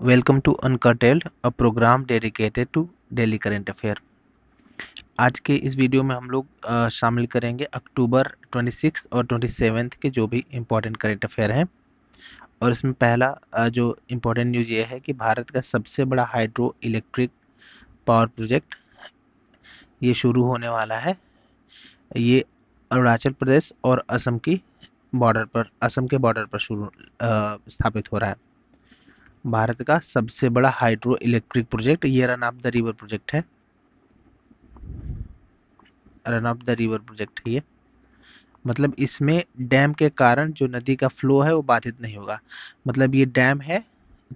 Welcome to uncurtailed, a program dedicated to daily current affair. आज के इस video में हम लोग शामिल करेंगे अक्टूबर 26 और 27 के जो भी इम्पोर्टेंट करेंट अफेयर हैं। और इसमें पहला जो इम्पोर्टेंट न्यूज़ ये है कि भारत का सबसे बड़ा हाइड्रो इलेक्ट्रिक पावर प्रोजेक्ट ये शुरू होने वाला है। ये अरुणाचल प्रदेश और असम के बॉर्डर पर शुरू स्थापित हो रहा है। भारत का सबसे बड़ा हाइड्रो इलेक्ट्रिक प्रोजेक्ट ये run of the river project है। Run of the river project है ये, मतलब इसमें डैम के कारण जो नदी का फ्लो है वो बाधित नहीं होगा। मतलब ये डैम है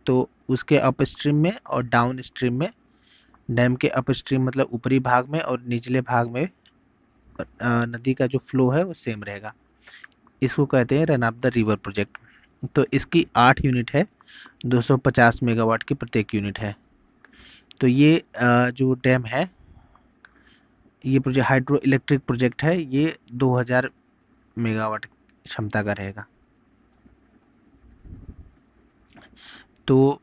तो उसके अप स्ट्रीम में और डाउन स्ट्रीम में, डैम के अप स्ट्रीम मतलब ऊपरी भाग में और निचले भाग में नदी का जो फ्लो है वो सेम रहेगा। इसको कहते हैं run of the river project. तो इसकी 8 यूनिट है, 250 मेगावाट की प्रत्येक यूनिट है। तो ये जो डैम है, ये प्रोजेक्ट हाइड्रो इलेक्ट्रिक प्रोजेक्ट है, ये 2000 मेगावाट क्षमता का रहेगा। तो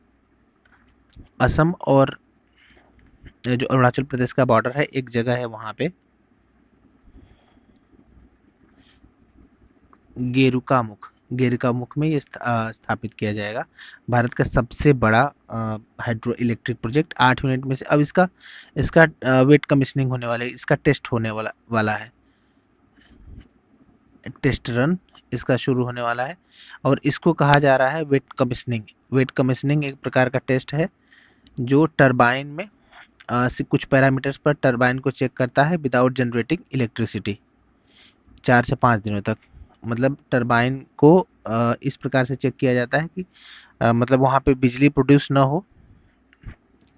असम और जो अरुणाचल प्रदेश का बॉर्डर है, एक जगह है वहाँ पे गेरुकामुख में ये स्थापित किया जाएगा। भारत का सबसे बड़ा हाइड्रो इलेक्ट्रिक प्रोजेक्ट 8 यूनिट में से। अब इसका इसका वेट कमीशनिंग होने वाला है, इसका टेस्ट होने वाला है। टेस्ट रन इसका शुरू होने वाला है और इसको कहा जा रहा है वेट कमीशनिंग। वेट कमीशनिंग एक प्रकार का टेस्ट है जो टरबाइन में से कुछ पैरामीटर्स पर टरबाइन को चेक करता है विदाउट जनरेटिंग इलेक्ट्रिसिटी 4 से 5 दिनों तक। मतलब टरबाइन को इस प्रकार से चेक किया जाता है कि मतलब वहाँ पे बिजली प्रोड्यूस ना हो,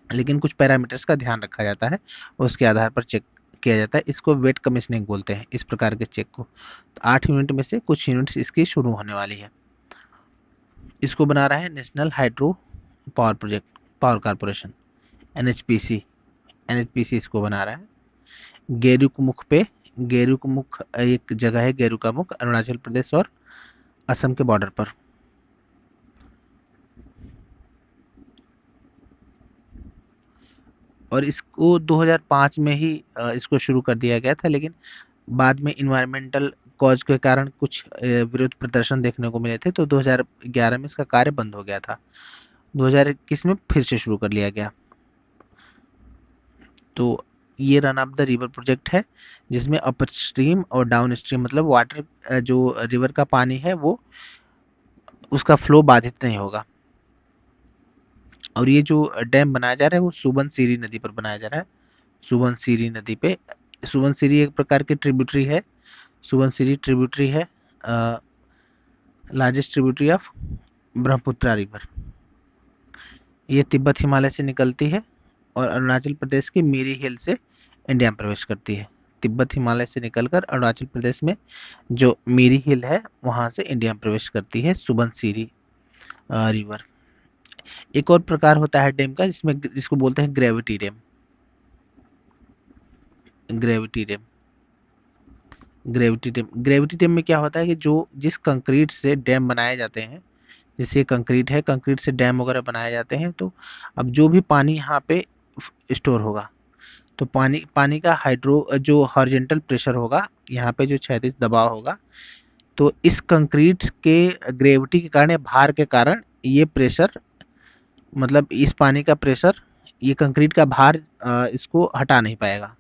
लेकिन कुछ पैरामीटर्स का ध्यान रखा जाता है, उसके आधार पर चेक किया जाता है। इसको वेट कमीशनिंग बोलते हैं, इस प्रकार के चेक को। तो 8 यूनिट में से कुछ यूनिट्स इसकी शुरू होने वाली है। इसको बना रहा है national hydro power corporation, NHPC. NHPC इसको बना रहा है। गेरुकमुख एक जगह है, गेरुकामुख, अरुणाचल प्रदेश और असम के बॉर्डर पर। और इसको 2005 में ही इसको शुरू कर दिया गया था, लेकिन बाद में इन्वायरमेंटल कॉज के कारण कुछ विरोध प्रदर्शन देखने को मिले थे, तो 2011 में इसका कार्य बंद हो गया था। 2021 में फिर से शुरू कर लिया गया। तो ये run of the river project है जिसमें अपर स्ट्रीम और डाउन स्ट्रीम मतलब वाटर जो रिवर का पानी है वो उसका फ्लो बाधित नहीं होगा। और ये जो डैम बनाया जा रहा है वो सुबनसिरी नदी पर बनाया जा रहा है। सुबनसिरी नदी पे, सुबनसिरी एक प्रकार की ट्रिब्यूटरी है। सुबनसिरी ट्रिब्यूटरी है largest tributary of Brahmaputra river. ये तिब्बत हिमालय से निकलती है और अरुणाचल प्रदेश के मिरी हिल से इंडिया में प्रवेश करती है। तिब्बत हिमालय से निकलकर अरुणाचल प्रदेश में जो मिरी हिल है वहां से इंडिया में प्रवेश करती है सुबनसिरी रिवर। एक और प्रकार होता है डैम का जिसको बोलते हैं gravity dam. Gravity dam gravity dam में क्या होता है कि जो जिस कंक्रीट से डैम बनाए जाते हैं, जैसे कंक्रीट है, कंक्रीट से डैम वगैरह बनाए जाते हैं, तो अब जो भी पानी यहाँ पे स्टोर होगा, तो पानी पानी का हाइड्रो जो हॉरिजॉन्टल प्रेशर होगा, यहाँ पे जो क्षैतिज दबाव होगा, तो इस कंक्रीट के ग्रेविटी के कारण, भार के कारण ये प्रेशर, मतलब इस पानी का प्रेशर, ये कंक्रीट का भार इसको हटा नहीं पाएगा।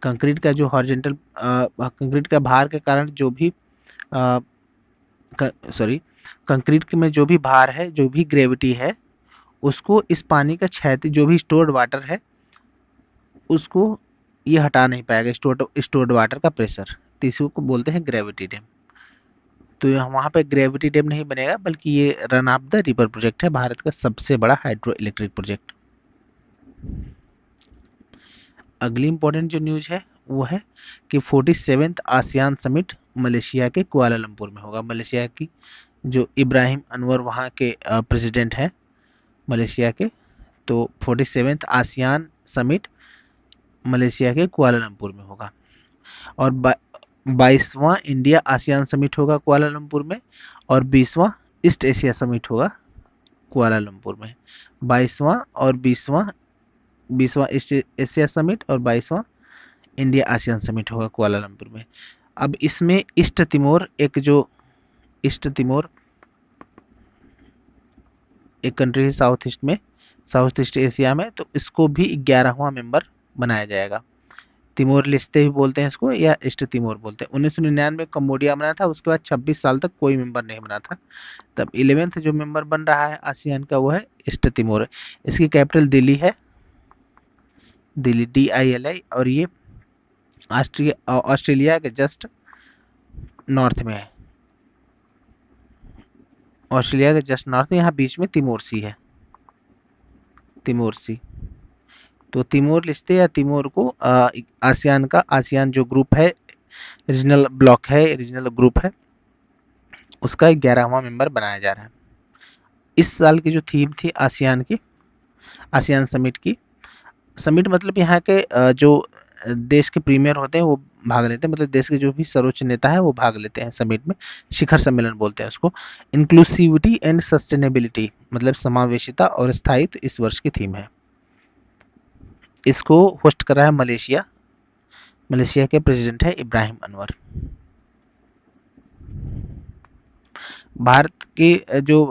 कंक्रीट का जो हॉरिजॉन्टल कंक्रीट का भार के कारण जो भी सॉरी कंक्रीट में जो भी भार है, जो भी ग्रेविटी है, उसको इस पानी का क्षैतिज जो भी स्टोर्ड वाटर है उसको ये हटा नहीं पाएगा, स्टोर्ड वाटर का प्रेशर। तो इसी को बोलते हैं ग्रेविटी डैम। तो वहाँ पे ग्रेविटी डैम नहीं बनेगा, बल्कि ये run of the river project है, भारत का सबसे बड़ा हाइड्रो इलेक्ट्रिक प्रोजेक्ट। अगली इंपॉर्टेंट जो न्यूज है वो है कि 47th आसियान समिट मलेशिया के कुआलालंपुर में होगा। मलेशिया की जो इब्राहिम अनवर वहाँ के प्रेसिडेंट हैं मलेशिया के। तो 47th आसियान समिट मलेशिया के कुआलालंपुर में होगा। और 22वां इंडिया आसियान समिट होगा कुआलालंपुर में, और 20वां ईस्ट एशिया समिट होगा कुआलालंपुर में। 22वां और 20वां ईस्ट एशिया समिट और 22वां इंडिया आसियान समिट होगा कुआलालंपुर में। अब इसमें ईस्ट तिमोर ईस्ट तिमोर एक कंट्री है साउथ ईस्ट एशिया में, तो इसको भी 11वां मेंबर बनाया जाएगा। तिमोर लिस्ते भी बोलते हैं इसको, या ईस्ट तिमोर बोलते हैं। 1999 में कम्बोडिया बना था, उसके बाद 26 साल तक कोई मेंबर नहीं बना था। तब 11th जो मेंबर बन रहा है आसियान का वो है ईस्ट तिमोर। इसकी कैपिटल दिल्ली है, दिल्ली DILI, और ये ऑस्ट्रेलिया के जस्ट नॉर्थ में है। ऑस्ट्रेलिया के जस्ट नॉर्थ में, यहाँ बीच में तिमोर सी है, तिमोर सी। तो तिमोर लिस्ते या तिमोर को आसियान जो ग्रुप है, रीजनल ब्लॉक है, रीजनल ग्रुप है, उसका 11वां मेंबर बनाया जा रहा है। इस साल की जो थीम थी आसियान समिट की, समिट मतलब यहाँ के जो देश के प्रीमियर होते हैं वो भाग लेते हैं, मतलब देश के जो भी सर्वोच्च नेता है वो भाग लेते हैं समिट में। शिखर सम्मेलन बोलते हैं उसको। इंक्लूसिविटी एंड सस्टेनेबिलिटी मतलब समावेशिता और स्थायित्व इस वर्ष की थीम है। इसको होस्ट कर रहा है मलेशिया। मलेशिया के प्रेसिडेंट है इब्राहिम अनवर। भारत के जो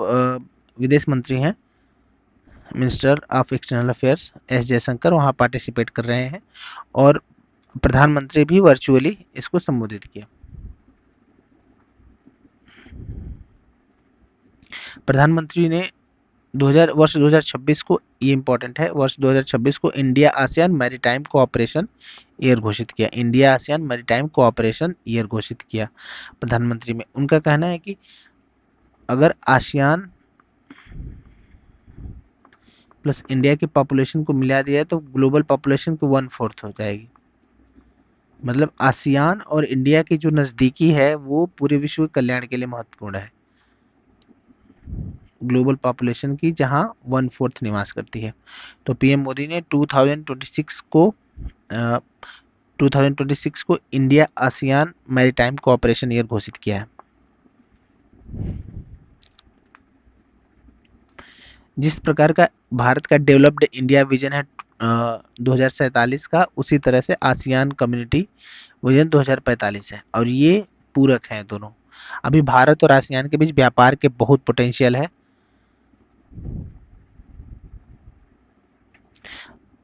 विदेश मंत्री हैं, minister of external affairs S Jaishankar, वहां पार्टिसिपेट कर रहे हैं, और प्रधानमंत्री भी वर्चुअली इसको संबोधित किया। प्रधानमंत्री ने वर्ष 2026 को, ये इंपॉर्टेंट है, वर्ष 2026 को India ASEAN maritime cooperation year घोषित किया। India ASEAN maritime cooperation year घोषित किया प्रधानमंत्री में। उनका कहना है कि अगर आसियान प्लस इंडिया की पॉपुलेशन को मिला दिया है तो ग्लोबल पॉपुलेशन की 1/4 हो जाएगी। मतलब आसियान और इंडिया की जो नजदीकी है वो पूरे विश्व के कल्याण के लिए महत्वपूर्ण है, ग्लोबल पॉपुलेशन की, जहां 1/4 निवास करती है। तो पीएम मोदी ने 2026 को India ASEAN maritime cooperation year घोषित किया है। जिस प्रकार का भारत का डेवलप्ड इंडिया विजन है 2047 का, उसी तरह से आसियान कम्युनिटी विजन 2045 है, और ये पूरक हैं दोनों। अभी भारत और आसियान के बीच व्यापार के बहुत पोटेंशियल है।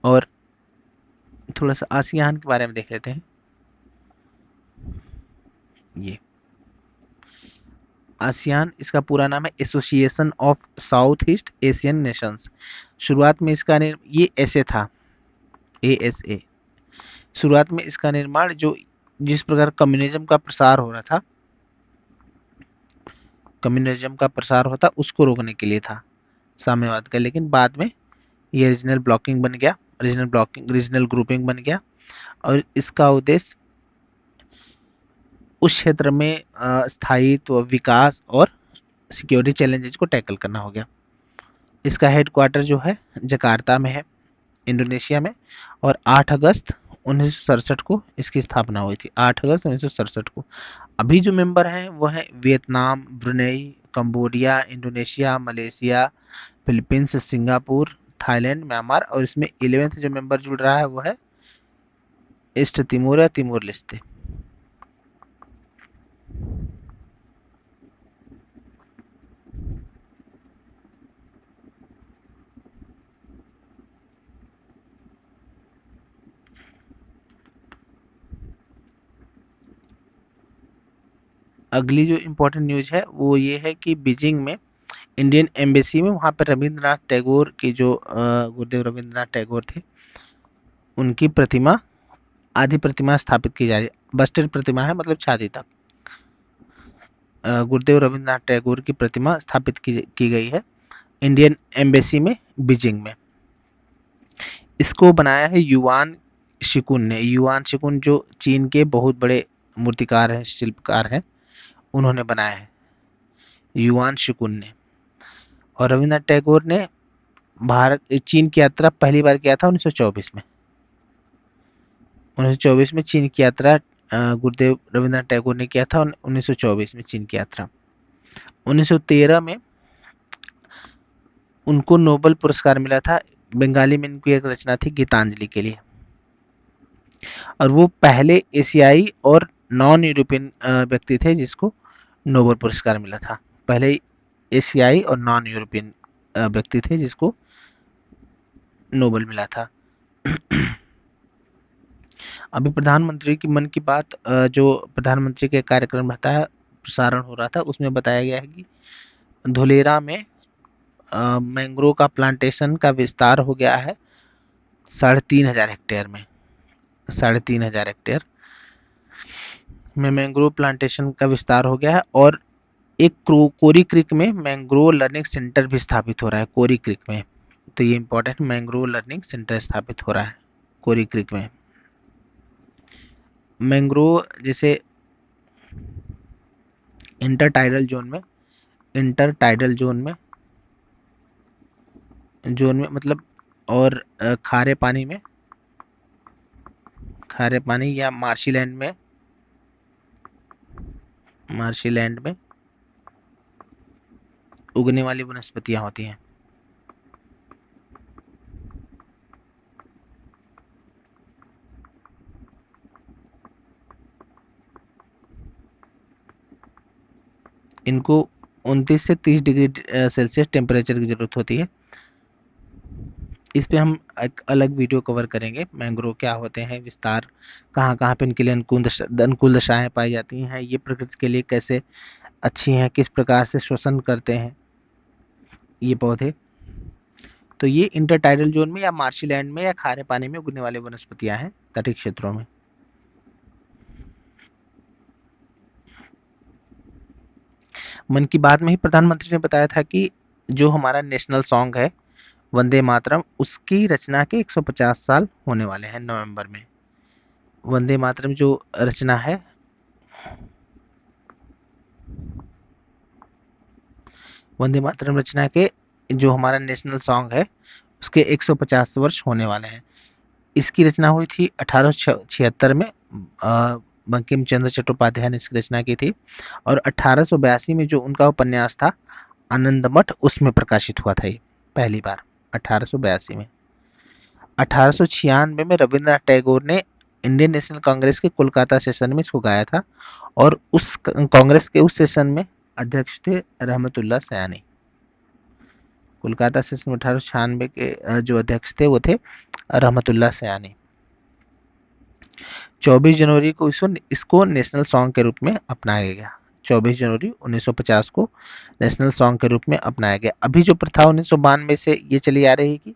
और थोड़ा सा आसियान के बारे में देख लेते हैं। ये आसियान, इसका पूरा नाम है association of south east Asian Nations. शुरुआत में इसका ये ऐसे था, ASA। शुरुआत में इसका निर्माण जिस प्रकार कम्युनिज्म का प्रसार हो रहा था, उसको रोकने के लिए था, साम्यवाद का। लेकिन बाद में ये रीजनल ग्रुपिंग बन गया, और इसका उद्देश्य उस क्षेत्र में स्थायित्व, विकास और सिक्योरिटी चैलेंजेस को टैकल करना हो गया। इसका हेडक्वार्टर जो है जकार्ता में है, इंडोनेशिया में, और 8 अगस्त 1967 को इसकी स्थापना हुई थी। 8 अगस्त 1967 को। अभी जो मेंबर हैं वो है Vietnam, Brunei, Cambodia, Indonesia, Malaysia, Philippines, Singapore, Thailand, Myanmar, और इसमें 11th जो मेंबर जुड़ रहा है वो है ईस्ट तिमोर या तिमोर लिस्ते। अगली जो इम्पोर्टेंट न्यूज है वो ये है कि बीजिंग में इंडियन एम्बेसी में, वहां पर रविंद्रनाथ टैगोर की जो गुरुदेव रविंद्रनाथ टैगोर थे उनकी प्रतिमा, आधी प्रतिमा स्थापित की जा रही है। बस्टेड प्रतिमा है, मतलब छाती तक गुरुदेव रविंद्रनाथ टैगोर की प्रतिमा स्थापित की गई है इंडियन एम्बेसी में, बीजिंग में। इसको बनाया है युआन शिकुन ने। युआन शिकुन जो चीन के बहुत बड़े मूर्तिकार हैं, शिल्पकार हैं, उन्होंने बनाया है, युआन शिकुन ने। और रविंद्रनाथ टैगोर ने चीन की यात्रा पहली बार किया था 1924 में। 1924 में चीन की यात्रा गुरुदेव रविंद्रनाथ टैगोर ने किया था। 1924 में चीन की यात्रा। 1913 में उनको नोबेल पुरस्कार मिला था, बंगाली में इनकी एक रचना थी गीतांजलि के लिए, और वो पहले एशियाई और नॉन यूरोपियन व्यक्ति थे जिसको नोबेल पुरस्कार मिला था। पहले एशियाई और नॉन यूरोपियन व्यक्ति थे जिसको नोबेल मिला था। अभी प्रधानमंत्री की मन की बात जो प्रधानमंत्री के कार्यक्रम रहता है, प्रसारण हो रहा था, उसमें बताया गया है कि धुलेरा में मैंग्रोव का प्लांटेशन का विस्तार हो गया है 3,500 हेक्टेयर में। 3,500 हेक्टेयर में मैंग्रोव प्लांटेशन का विस्तार हो गया है, और एक कोरी क्रिक में मैंग्रोव लर्निंग सेंटर भी स्थापित हो रहा है, कोरी क्रिक में। तो ये इंपॉर्टेंट, मैंग्रोव लर्निंग सेंटर स्थापित हो रहा है कोरी क्रिक में। मैंग्रोव जैसे इंटरटाइडल जोन में, इंटरटाइडल जोन में मतलब, और खारे पानी या मार्शी लैंड में उगने वाली वनस्पतियां होती हैं। इनको 29 से 30 डिग्री सेल्सियस टेम्परेचर की जरूरत होती है। इस पे हम एक अलग वीडियो कवर करेंगे, मैंग्रोव क्या होते हैं, विस्तार कहाँ कहाँ पे इनके लिए अनुकूल दशाएं पाई जाती हैं, ये प्रकृति के लिए कैसे अच्छी हैं, किस प्रकार से श्वसन करते हैं ये पौधे। तो ये इंटरटाइडल जोन में या मार्शी लैंड में या खारे पानी में उगने वाली वनस्पतियां हैं तटीय क्षेत्रों में। मन की बात में ही प्रधानमंत्री ने बताया था कि जो हमारा नेशनल सॉन्ग है वंदे मातरम, उसकी रचना के 150 साल होने वाले हैं नवंबर में। वंदे मातरम जो रचना है, वंदे मातरम रचना के जो हमारा नेशनल सॉन्ग है उसके 150 वर्ष होने वाले हैं। इसकी रचना हुई थी 1876 में, बंकिम चंद्र चट्टोपाध्याय ने इसकी रचना की थी, और 1882 में जो उनका उपन्यास था आनंद मठ, उसमें प्रकाशित हुआ था ये पहली बार, 1882 में। 1896 में रविंद्रनाथ टैगोर ने इंडियन नेशनल कांग्रेस के कोलकाता सेशन में इसको गाया था, और उस कांग्रेस के उस सेशन में अध्यक्ष थे रहमतुल्लाह सयानी। कोलकाता सेशन में 1896 के जो अध्यक्ष थे वो थे रहमतुल्लाह सयानी। 24 जनवरी को इसको नेशनल सॉन्ग के रूप में अपनाया गया। 24 जनवरी 1950 को नेशनल सॉन्ग के रूप में अपनाया गया। अभी जो प्रथा 1992 से ये चली आ रही है कि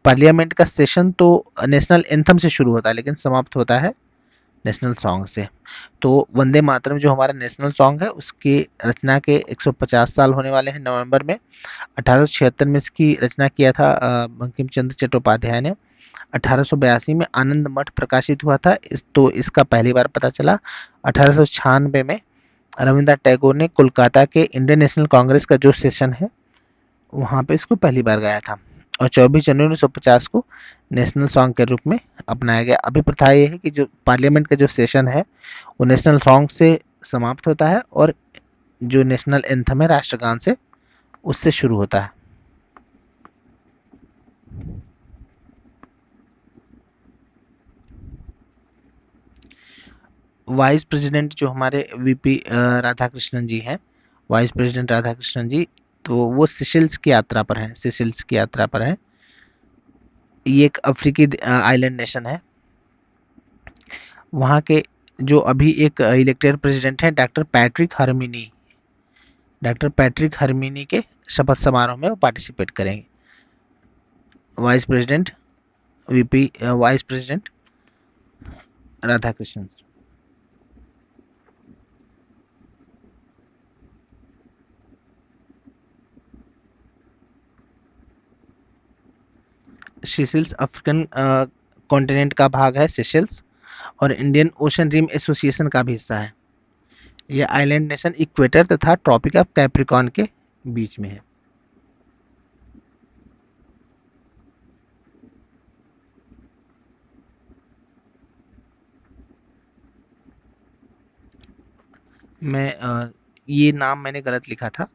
पार्लियामेंट का सेशन तो नेशनल एंथम से शुरू होता है लेकिन समाप्त होता है नेशनल सॉन्ग से। तो वंदे मातरम जो हमारा नेशनल सॉन्ग है उसकी रचना के 150 साल होने वाले हैं नवंबर में। 1876 में इसकी रचना किया था बंकिम चंद्र चट्टोपाध्याय ने। 1882 में आनंद मठ प्रकाशित हुआ था, तो इसका पहली बार पता चला। 1896 में रविंद्रनाथ टैगोर ने कोलकाता के इंडियन नेशनल कांग्रेस का जो सेशन है वहां पे इसको पहली बार गाया था, और 24 जनवरी 1950 को नेशनल सॉन्ग के रूप में अपनाया गया। अभी प्रथा ये है कि जो पार्लियामेंट का जो सेशन है वो नेशनल सॉन्ग से समाप्त होता है, और जो नेशनल एंथम है राष्ट्रगान से, उससे शुरू होता है। वाइस प्रेसिडेंट जो हमारे वीपी राधाकृष्णन जी हैं, वाइस प्रेसिडेंट राधाकृष्णन जी, तो वो सिशल्स की यात्रा पर हैं, सिशल्स की यात्रा पर हैं। ये एक अफ्रीकी आइलैंड नेशन है। वहाँ के जो अभी एक इलेक्टेड प्रेसिडेंट हैं डॉक्टर पैट्रिक हरमिनी के शपथ समारोह में वो पार्टिसिपेट करेंगे। Vice president VP vice president Radhakrishnan. Seychelles African continent का भाग है सिशल्स, और इंडियन ओशन रिम एसोसिएशन का भी हिस्सा है। यह आइलैंड नेशन इक्वेटर तथा ट्रॉपिक ऑफ कैप्रिकॉर्न के बीच में है। ये नाम मैंने गलत लिखा था,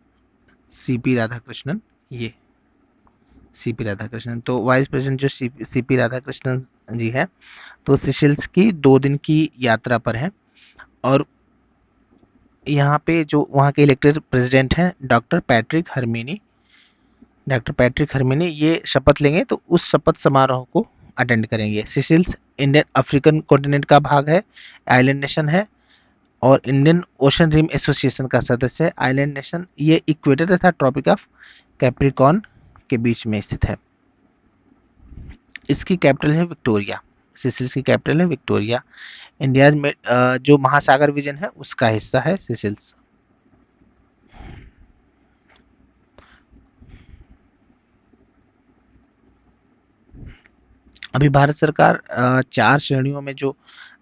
सीपी राधाकृष्णन ये। सीपी राधाकृष्णन। तो वाइस प्रेसिडेंट जो सीपी राधाकृष्णन जी है, तो सेशल्स की 2 दिन की यात्रा पर है। और यहाँ पे जो वहाँ के इलेक्टेड प्रेसिडेंट हैं डॉक्टर पैट्रिक हरमिनी, ये शपथ लेंगे, तो उस शपथ समारोह को अटेंड करेंगे। सेशल्स इंडियन अफ्रीकन कॉन्टिनेंट का भाग है, आइलैंड नेशन है, और इंडियन ओशन रिम एसोसिएशन का सदस्य है। आइलैंड नेशन ये इक्वेटर तथा ट्रॉपिक ऑफ कैप्रिकॉर्न के बीच में स्थित है। इसकी कैपिटल है विक्टोरिया। सेशल्स की कैपिटल है विक्टोरिया। इंडिया में जो महासागर विजन है उसका हिस्सा है सेशल्स। अभी भारत सरकार 4 श्रेणियों में जो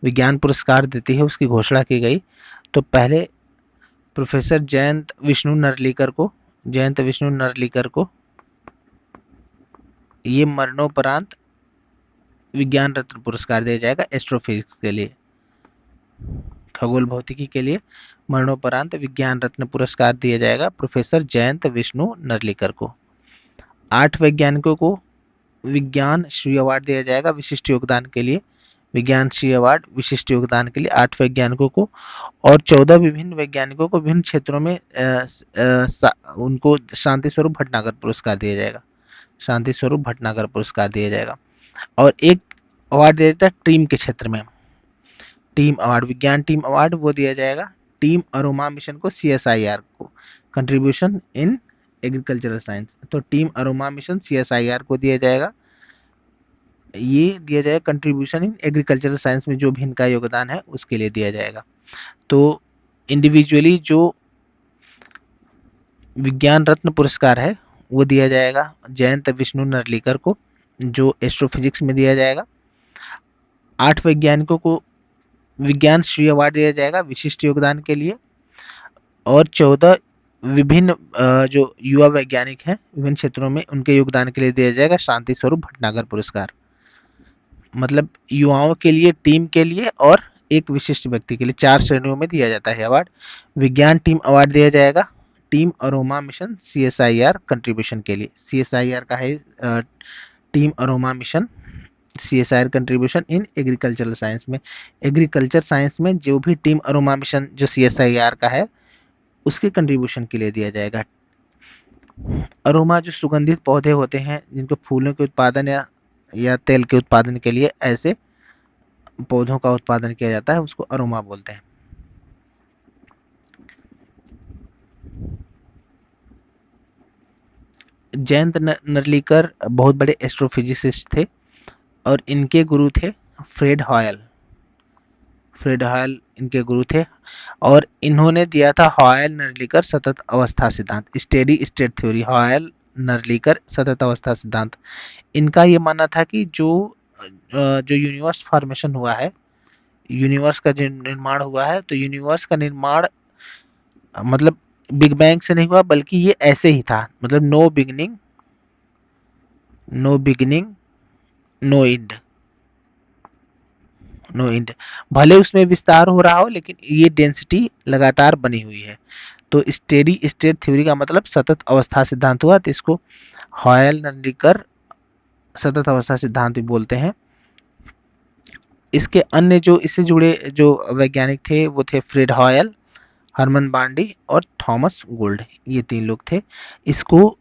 विज्ञान पुरस्कार देती है उसकी घोषणा की गई। तो पहले प्रोफेसर जयंत विष्णु नरलीकर को ये मरणोपरांत विज्ञान रत्न पुरस्कार दिया जाएगा एस्ट्रोफिजिक्स के लिए, खगोल भौतिकी के लिए मरणोपरांत विज्ञान रत्न पुरस्कार दिया जाएगा प्रोफेसर जयंत विष्णु नरलीकर को। 8 वैज्ञानिकों को विज्ञान श्री अवार्ड दिया जाएगा विशिष्ट योगदान के लिए। विज्ञान श्री अवार्ड विशिष्ट योगदान के लिए 8 वैज्ञानिकों को, और 14 विभिन्न वैज्ञानिकों को विभिन्न क्षेत्रों में उनको शांति स्वरूप भटनागर पुरस्कार दिया जाएगा। शांति स्वरूप भटनागर पुरस्कार दिया जाएगा। और एक अवार्ड दिया जाता है टीम के क्षेत्र में, टीम अवार्ड, विज्ञान टीम अवार्ड, वो दिया जाएगा टीम अरोमा मिशन को, CSIR को, कंट्रीब्यूशन इन एग्रीकल्चरल साइंस। तो टीम अरोमा मिशन CSIR को दिया जाएगा, ये दिया जाएगा कंट्रीब्यूशन इन एग्रीकल्चरल साइंस में जो भी इनका योगदान है उसके लिए दिया जाएगा। तो इंडिविजुअली जो विज्ञान रत्न पुरस्कार है वो दिया जाएगा जयंत विष्णु नरलीकर को, जो एस्ट्रोफिजिक्स में दिया जाएगा। 8 वैज्ञानिकों को विज्ञान श्री अवार्ड दिया जाएगा विशिष्ट योगदान के लिए, और 14 विभिन्न जो युवा वैज्ञानिक हैं विभिन्न क्षेत्रों में उनके योगदान के लिए दिया जाएगा शांति स्वरूप भटनागर पुरस्कार। मतलब युवाओं के लिए, टीम के लिए और एक विशिष्ट व्यक्ति के लिए 4 श्रेणियों में दिया जाता है अवार्ड। विज्ञान टीम अवार्ड दिया जाएगा team aroma mission CSIR contribution के लिए। CSIR का है team aroma mission CSIR contribution in agricultural science में। एग्रीकल्चर साइंस में जो भी टीम अरोमा मिशन जो CSIR का है उसके कंट्रीब्यूशन के लिए दिया जाएगा। अरोमा जो सुगंधित पौधे होते हैं जिनको फूलों के उत्पादन या तेल के उत्पादन के लिए ऐसे पौधों का उत्पादन किया जाता है उसको अरोमा बोलते हैं। जयंत नरलीकर बहुत बड़े एस्ट्रोफिजिसिस्ट थे और इनके गुरु थे फ्रेड हॉयल। फ्रेड हॉयल इनके गुरु थे और इन्होंने दिया था हॉयल नरलीकर सतत अवस्था सिद्धांत, steady state theory, Hoyle Narlikar सतत अवस्था सिद्धांत। इनका ये मानना था कि जो यूनिवर्स फॉर्मेशन हुआ है, यूनिवर्स का जो निर्माण हुआ है, तो यूनिवर्स का निर्माण मतलब बिग बैंग से नहीं हुआ बल्कि ये ऐसे ही था, मतलब no beginning no end, no end. भले उसमें विस्तार हो रहा हो लेकिन ये डेंसिटी लगातार बनी हुई है। तो स्टेडी स्टेट थ्योरी का मतलब सतत अवस्था सिद्धांत हुआ, तो इसको हॉयल नरलीकर सतत अवस्था सिद्धांत भी बोलते हैं। इसके अन्य जो इससे जुड़े जो वैज्ञानिक थे वो थे फ्रेड हॉयल, हरमन बांडी और थॉमस गोल्ड, ये 3 लोग थे। इसको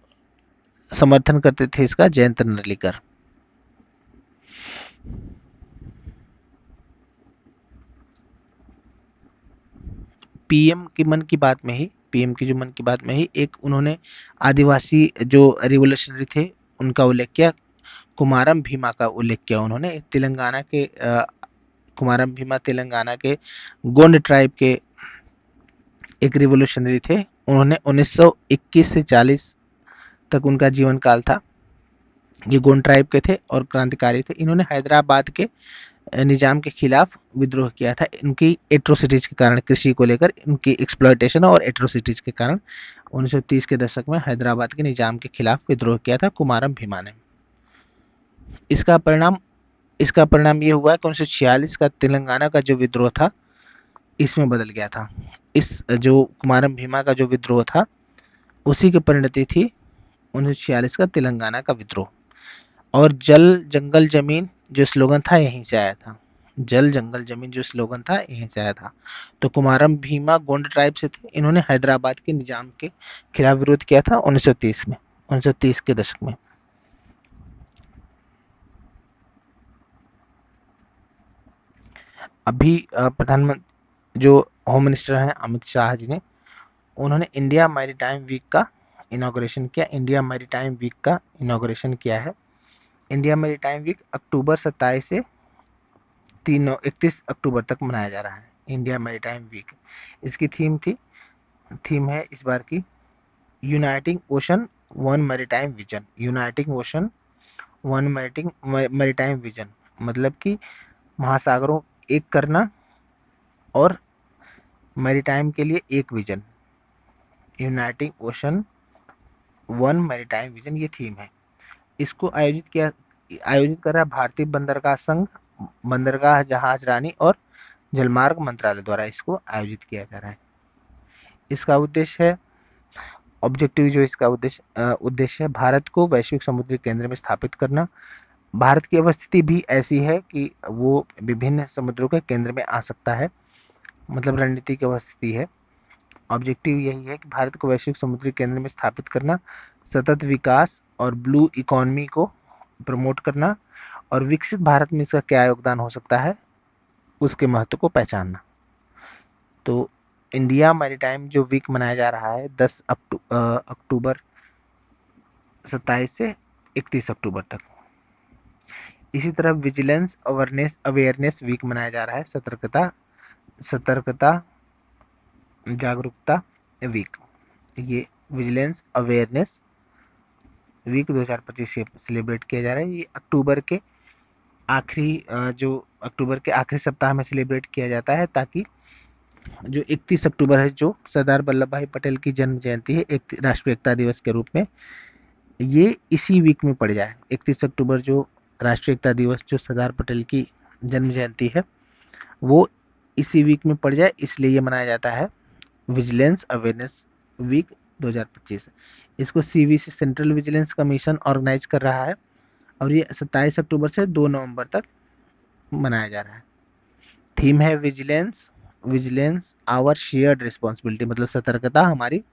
समर्थन करते थे इसका जयंत नरलीकर। पीएम की मन की बात में ही, पीएम की जो मन की बात में ही एक उन्होंने आदिवासी जो रिवोल्यूशनरी थे उनका उल्लेख किया, कुमारम भीमा का उल्लेख किया उन्होंने। तेलंगाना के कुमारम भीमा तेलंगाना के गोंड ट्राइब के एक रिवोल्यूशनरी थे। उन्होंने 1921 से 40 तक उनका जीवन काल था। ये गोंड ट्राइब के थे और क्रांतिकारी थे। इन्होंने हैदराबाद के निजाम के खिलाफ विद्रोह किया था। इनकी एट्रोसिटीज के कारण, कृषि को लेकर इनकी एक्सप्लॉयटेशन और एट्रोसिटीज के कारण 1930 के दशक में हैदराबाद के निजाम के खिलाफ विद्रोह किया था कुमारम भीमा ने। इसका परिणाम ये हुआ कि 1946 का तेलंगाना का जो विद्रोह था इसमें बदल गया था। इस जो कुमारम भीमा का जो विद्रोह था उसी की परिणति थी 1946 का तेलंगाना का विद्रोह। और जल जंगल जमीन जो स्लोगन था यहीं से आया था। जल जंगल जमीन जो स्लोगन था यहीं से आया था। तो कुमारम भीमा गोंड ट्राइब से थे। इन्होंने हैदराबाद के निजाम के खिलाफ विरोध किया था 1930 में, 1930 के दशक में। अभी प्रधानमंत्री जो होम मिनिस्टर हैं अमित शाह जी ने, उन्होंने इंडिया मैरीटाइम वीक का इनॉग्रेशन किया। इंडिया मैरीटाइम वीक का इनॉग्रेशन किया है। इंडिया मैरीटाइम वीक अक्टूबर 27 से 31 अक्टूबर तक मनाया जा रहा है। इंडिया मैरीटाइम वीक, इसकी थीम है इस बार की uniting ocean one maritime vision. Uniting ocean one maritime vision, मतलब कि महासागरों एक करना और मैरीटाइम के लिए एक vision. Uniting ocean one maritime vision ये थीम है। इसको आयोजित कर रहा है भारतीय बंदरगाह संघ, बंदरगाह जहाज रानी और जलमार्ग मंत्रालय द्वारा इसको आयोजित किया जा रहा है। इसका उद्देश्य है ऑब्जेक्टिव जो इसका उद्देश्य है भारत को वैश्विक समुद्री केंद्र में स्थापित करना। भारत की अवस्थिति भी ऐसी है कि वो विभिन्न समुद्रों के केंद्र में आ सकता है, मतलब रणनीति की अवस्थिति है। ऑब्जेक्टिव यही है कि भारत को वैश्विक समुद्री केंद्र में स्थापित करना, सतत विकास और ब्लू इकोनॉमी को प्रमोट करना और विकसित भारत में इसका क्या योगदान हो सकता है उसके महत्व को पहचानना। तो इंडिया मैरीटाइम जो वीक मनाया जा रहा है 10 अक्टूबर 27 से 31 अक्टूबर तक। इसी तरह विजिलेंस अवेयरनेस वीक मनाया जा रहा है, सतर्कता जागरूकता वीक। ये विजिलेंस अवेयरनेस वीक 2025 से सेलिब्रेट किया जा रहा है। ये अक्टूबर के आखिरी सप्ताह में सेलिब्रेट किया जाता है, ताकि जो 31 अक्टूबर है जो सरदार वल्लभ भाई पटेल की जन्म जयंती है, एक राष्ट्रीय एकता दिवस के रूप में, ये इसी वीक में पड़ जाए। 31 अक्टूबर जो राष्ट्रीय एकता दिवस जो सरदार पटेल की जन्म जयंती है वो इसी वीक में पड़ जाए, इसलिए ये मनाया जाता है विजिलेंस अवेयरनेस वीक 2025। इसको CVC central vigilance commission organise कर रहा है और ये 27 अक्टूबर से 2 नवंबर तक मनाया जा रहा है। थीम है विजिलेंस आवर शेयर्ड रिस्पॉन्सिबिलिटी, मतलब सतर्कता हमारी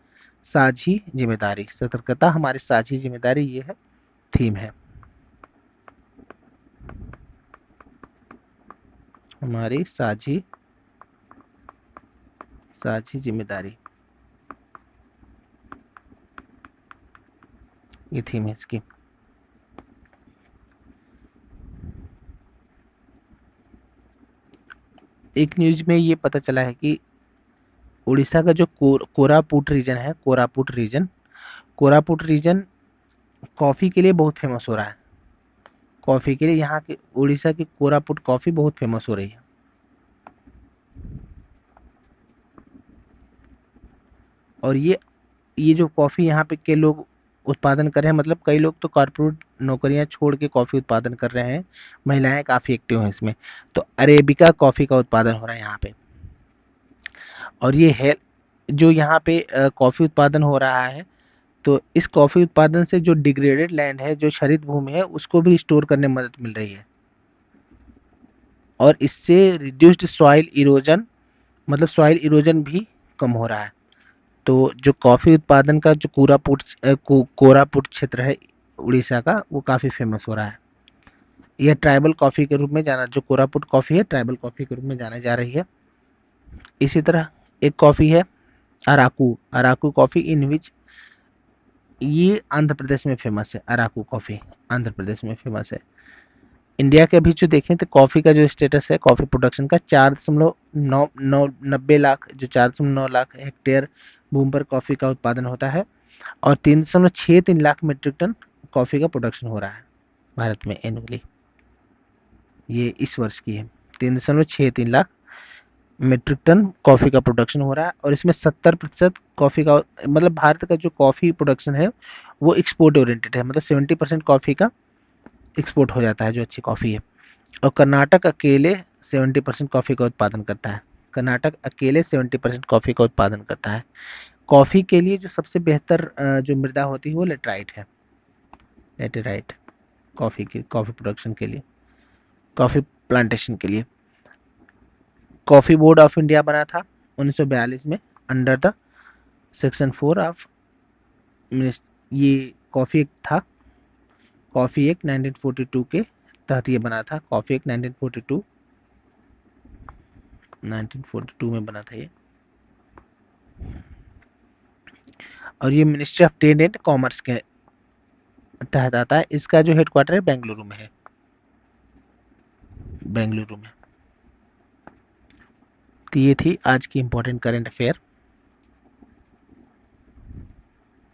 साझी जिम्मेदारी। सतर्कता हमारी साझी जिम्मेदारी, ये है थीम है हमारी साझी जिम्मेदारी, ये थीम है इसकी। एक न्यूज में ये पता चला है कि उड़ीसा का जो कोरापुट रीजन कॉफी के लिए बहुत फेमस हो रहा है। कॉफी के लिए यहाँ के उड़ीसा की कोरापुट कॉफी बहुत फेमस हो रही है। और ये जो कॉफी यहाँ पे के लोग उत्पादन कर रहे हैं, मतलब कई लोग तो कॉर्पोरेट नौकरियां छोड़ के कॉफी उत्पादन कर रहे हैं, महिलाएं काफी एक्टिव हैं इसमें। तो अरेबिका कॉफी का उत्पादन हो रहा है यहाँ पे। और ये है जो यहाँ पे कॉफी उत्पादन हो रहा है, तो इस कॉफी उत्पादन से जो डिग्रेडेड लैंड है, जो क्षरित भूमि है, उसको भी रिस्टोर करने में मदद मिल रही है। और इससे रिड्यूस्ड सॉइल इरोजन, मतलब सॉइल इरोजन भी कम हो रहा है। तो जो कॉफी उत्पादन का जो कोरापुट क्षेत्र है उड़ीसा का, वो काफी फेमस हो रहा है। यह ट्राइबल कॉफी के रूप में जो कोरापुट कॉफी है ट्राइबल कॉफी के रूप में जाना जा रही है। इसी तरह एक कॉफी है अराकू कॉफी इन विच, ये आंध्र प्रदेश में फेमस है। अराकू कॉफी आंध्र प्रदेश में फेमस है। इंडिया के अभी जो देखें तो कॉफी का जो स्टेटस है कॉफी प्रोडक्शन का, 4.9 लाख हेक्टेयर भूमि पर कॉफी का उत्पादन होता है और 3.63 लाख मीट्रिक टन कॉफी का प्रोडक्शन हो रहा है भारत में एनुअली। ये इस वर्ष की है। 3.63 लाख मीट्रिक टन कॉफी का प्रोडक्शन हो रहा है और इसमें 70% कॉफी का, मतलब भारत का जो कॉफी प्रोडक्शन है वो एक्सपोर्ट ओरिएंटेड है, मतलब 70% कॉफी का एक्सपोर्ट हो जाता है जो अच्छी कॉफी है। और कर्नाटक अकेले 70% कॉफी का उत्पादन करता है। कर्नाटक अकेले 70% कॉफी का उत्पादन करता है। कॉफ़ी के लिए जो सबसे बेहतर जो मृदा होती है वो लेटराइट है, लेटेराइट, कॉफ़ी प्रोडक्शन के लिए, कॉफ़ी प्लांटेशन के लिए। कॉफ़ी बोर्ड ऑफ इंडिया बना था 1942 में अंडर द सेक्शन 4 ऑफ ये कॉफ़ी एक्ट था। कॉफ़ी एक्ट 1942 के तहत ये बना था। कॉफ़ी एक्ट 1942 में बना था ये। और ये ministry of trade and commerce के तहत आता है। इसका जो हेडक्वार्टर है बेंगलुरु में है, बेंगलुरु में। तो ये थी आज की इंपॉर्टेंट करंट अफेयर।